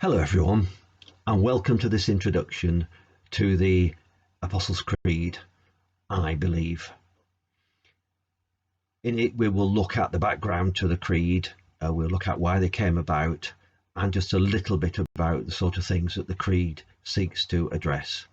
Hello everyone, and welcome to this introduction to the Apostles' Creed, I believe. In it we will look at the background to the creed, we'll look at why they came about, and just a little bit about the sort of things that the creed seeks to address.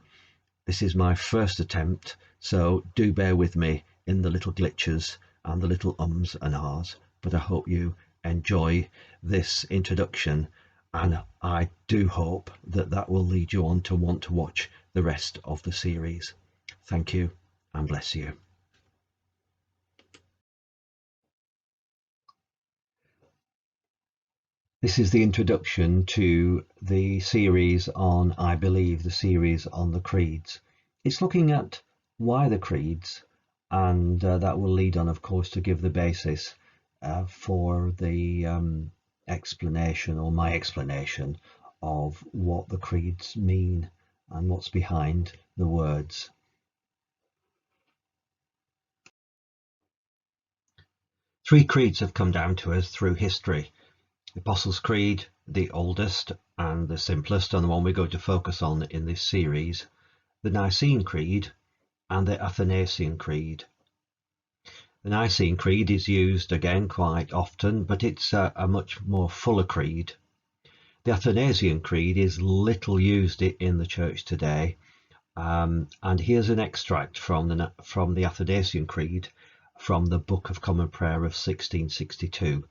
This is my first attempt, so do bear with me in the little glitches and the little ums and ahs, but I hope you enjoy this introduction. And I do hope that that will lead you on to want to watch the rest of the series. Thank you and bless you. This is the introduction to the series on I Believe, the series on the creeds. It's looking at why the creeds, and that will lead on, of course, to give the basis for the explanation, or my explanation, of what the creeds mean and what's behind the words. Three creeds have come down to us through history. The Apostles' Creed, the oldest and the simplest, and the one we're going to focus on in this series, the Nicene Creed and the Athanasian Creed. The Nicene Creed is used again quite often, but it's a much more fuller creed. The Athanasian Creed is little used in the church today, and here's an extract from the Athanasian Creed from the Book of Common Prayer of 1662,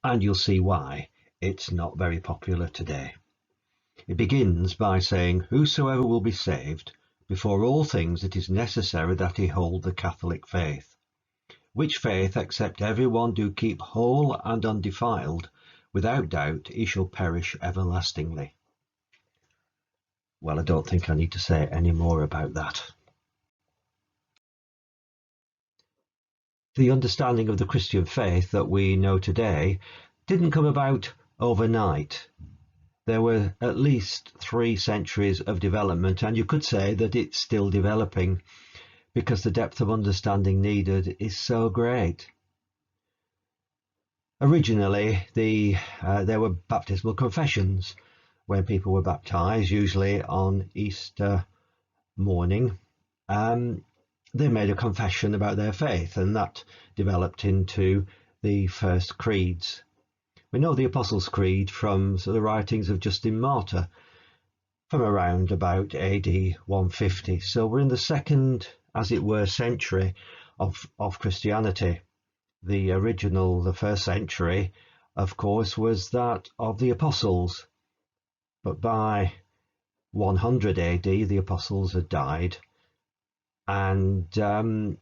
and you'll see why it's not very popular today. It begins by saying, "Whosoever will be saved, before all things it is necessary that he hold the Catholic faith, which faith except every one do keep whole and undefiled, without doubt he shall perish everlastingly." Well, I don't think I need to say any more about that. The understanding of the Christian faith that we know today didn't come about overnight. There were at least 3 centuries of development, and you could say that it's still developing because the depth of understanding needed is so great. Originally, there were baptismal confessions when people were baptized, usually on Easter morning. They made a confession about their faith, and that developed into the first creeds. We know the Apostles' Creed from the writings of Justin Martyr from around about AD 150. So we're in the second, as it were, century of Christianity. The first century, of course, was that of the Apostles. But by 100 AD, the Apostles had died, and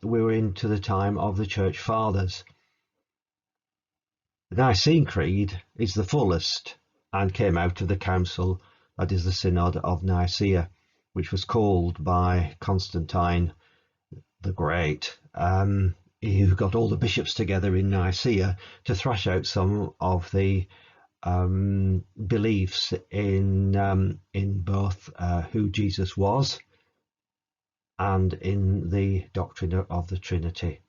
we were into the time of the Church Fathers. The Nicene Creed is the fullest and came out of the council, that is the Synod of Nicaea, which was called by Constantine the Great, who got all the bishops together in Nicaea to thrash out some of the beliefs in both who Jesus was and in the doctrine of the Trinity.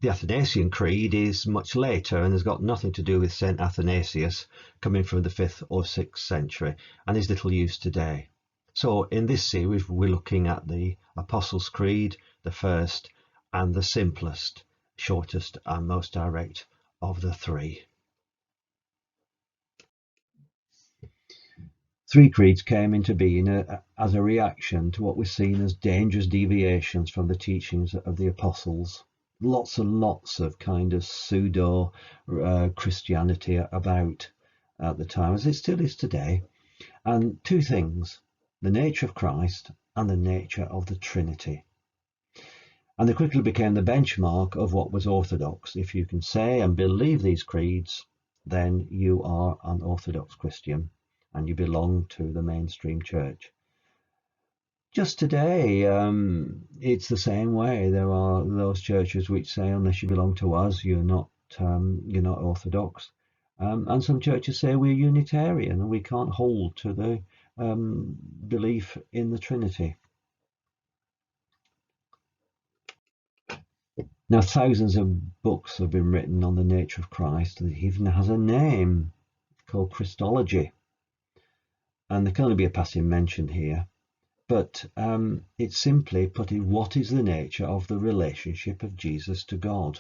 The Athanasian Creed is much later and has got nothing to do with St. Athanasius, coming from the 5th or 6th century, and is little used today. So in this series we're looking at the Apostles' Creed, the first and the simplest, shortest and most direct of the 3. 3 creeds came into being as a reaction to what was seen as dangerous deviations from the teachings of the apostles. Lots and lots of kind of pseudo Christianity about at the time, as it still is today. And 2 things: the nature of Christ and the nature of the Trinity. And they quickly became the benchmark of what was orthodox. If you can say and believe these creeds, then you are an orthodox Christian and you belong to the mainstream church. Just today, it's the same way. There are those churches which say, unless you belong to us, you're not orthodox. And some churches say we're Unitarian and we can't hold to the belief in the Trinity. Now, thousands of books have been written on the nature of Christ. It even has a name. called Christology, and there can only be a passing mention here, but it's simply putting what is the nature of the relationship of Jesus to God.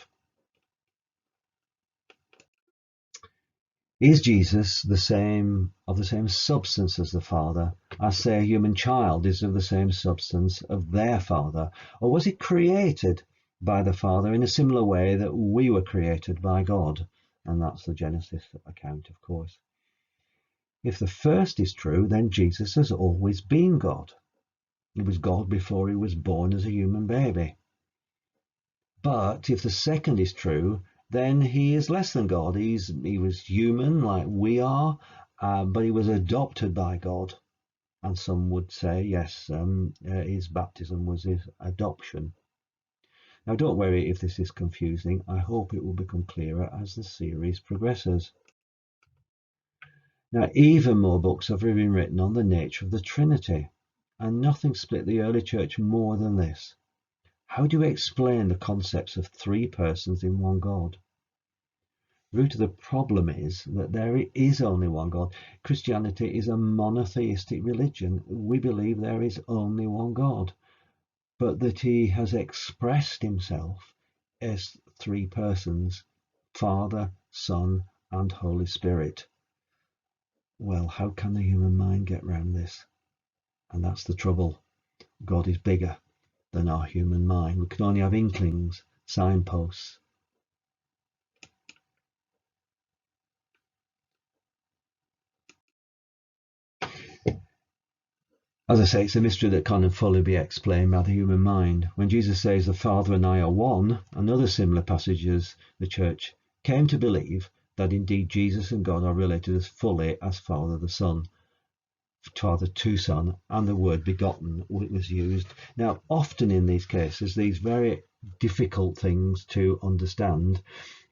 Is Jesus of the same substance as the Father, as say a human child is of the same substance of their father? Or was he created by the Father in a similar way that we were created by God? And that's the Genesis account, of course. If the first is true, then Jesus has always been God. He was God before he was born as a human baby. But if the second is true, then he is less than God. He was human like we are, but he was adopted by God. And some would say, yes, his baptism was his adoption. Now, don't worry if this is confusing. I hope it will become clearer as the series progresses. Now, even more books have been written on the nature of the Trinity, and nothing split the early church more than this. How do you explain the concepts of three persons in one God? The root of the problem is that there is only one God. Christianity is a monotheistic religion. We believe there is only one God, but that he has expressed himself as three persons, Father, Son, and Holy Spirit. Well, how can the human mind get around this? And that's the trouble. God is bigger than our human mind. We can only have inklings, signposts. As I say, it's a mystery that can't fully be explained by the human mind. When Jesus says the Father and I are one, and other similar passages, the Church came to believe that indeed Jesus and God are related as fully as Father the Son, Father to Son, and the word begotten was used. Now, often in these cases, these very difficult things to understand,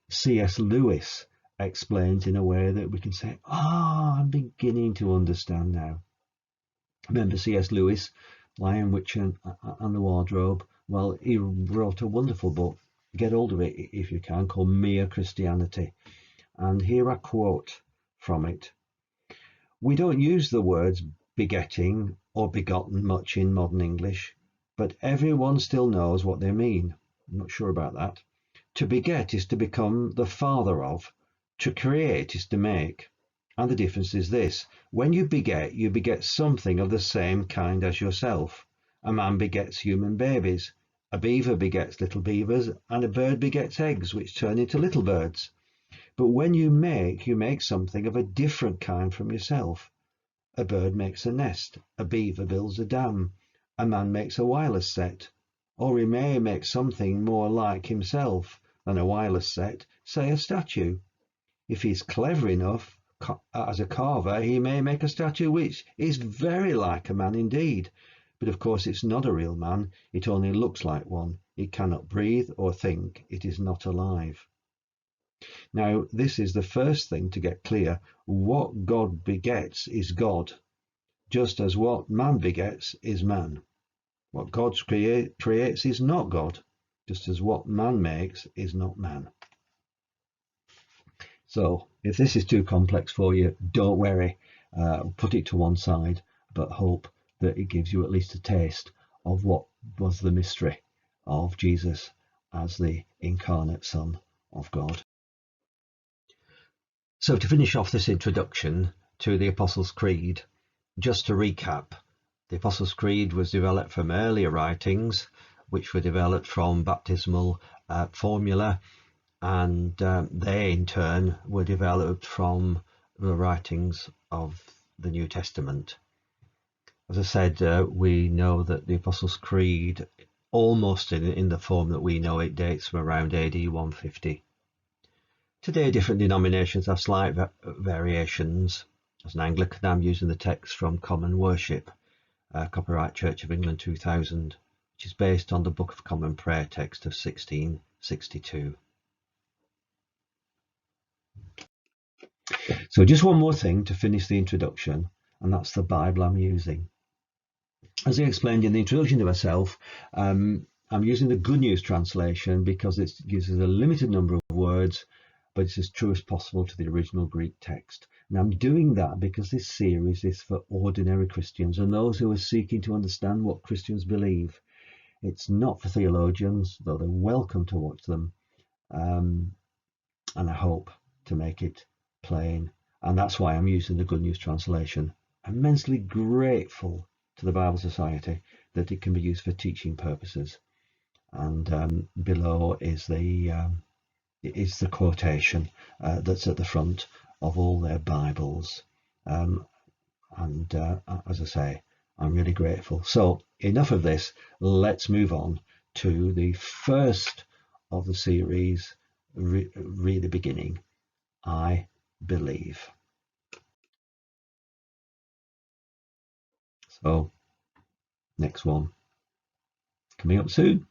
C.S. Lewis explains in a way that we can say, I'm beginning to understand now. Remember C.S. Lewis, Lion, Witch and the Wardrobe? Well, he wrote a wonderful book, get hold of it if you can, called Mere Christianity. And here I quote from it. We don't use the words begetting or begotten much in modern English, but everyone still knows what they mean. I'm not sure about that. To beget is to become the father of. To create is to make. And the difference is this: when you beget something of the same kind as yourself. A man begets human babies, a beaver begets little beavers, and a bird begets eggs which turn into little birds. But when you make something of a different kind from yourself. A bird makes a nest, a beaver builds a dam, a man makes a wireless set, or he may make something more like himself than a wireless set, say a statue. If he's clever enough as a carver, he may make a statue which is very like a man indeed. But of course it's not a real man, it only looks like one. It cannot breathe or think, it is not alive. Now, this is the first thing to get clear. What God begets is God, just as what man begets is man. What God creates is not God, just as what man makes is not man. So if this is too complex for you, don't worry, put it to one side, but hope that it gives you at least a taste of what was the mystery of Jesus as the incarnate Son of God. So to finish off this introduction to the Apostles' Creed, just to recap, the Apostles' Creed was developed from earlier writings, which were developed from baptismal formula, and they in turn were developed from the writings of the New Testament. As I said, we know that the Apostles' Creed, almost in the form that we know it, dates from around AD 150. Today different denominations have slight variations. As an Anglican, I'm using the text from Common Worship, copyright Church of England 2000, which is based on the Book of Common Prayer text of 1662. So just one more thing to finish the introduction, and that's the Bible I'm using. As I explained in the introduction to myself, I'm using the Good News translation because it gives us a limited number of words, but it's as true as possible to the original Greek text. And I'm doing that because this series is for ordinary Christians and those who are seeking to understand what Christians believe. It's not for theologians, though they're welcome to watch them. And I hope to make it plain. And that's why I'm using the Good News Translation. I'm immensely grateful to the Bible Society that it can be used for teaching purposes. And below is the quotation that's at the front of all their Bibles. And as I say, I'm really grateful. So enough of this. Let's move on to the first of the series, really beginning. I believe. So next one coming up soon.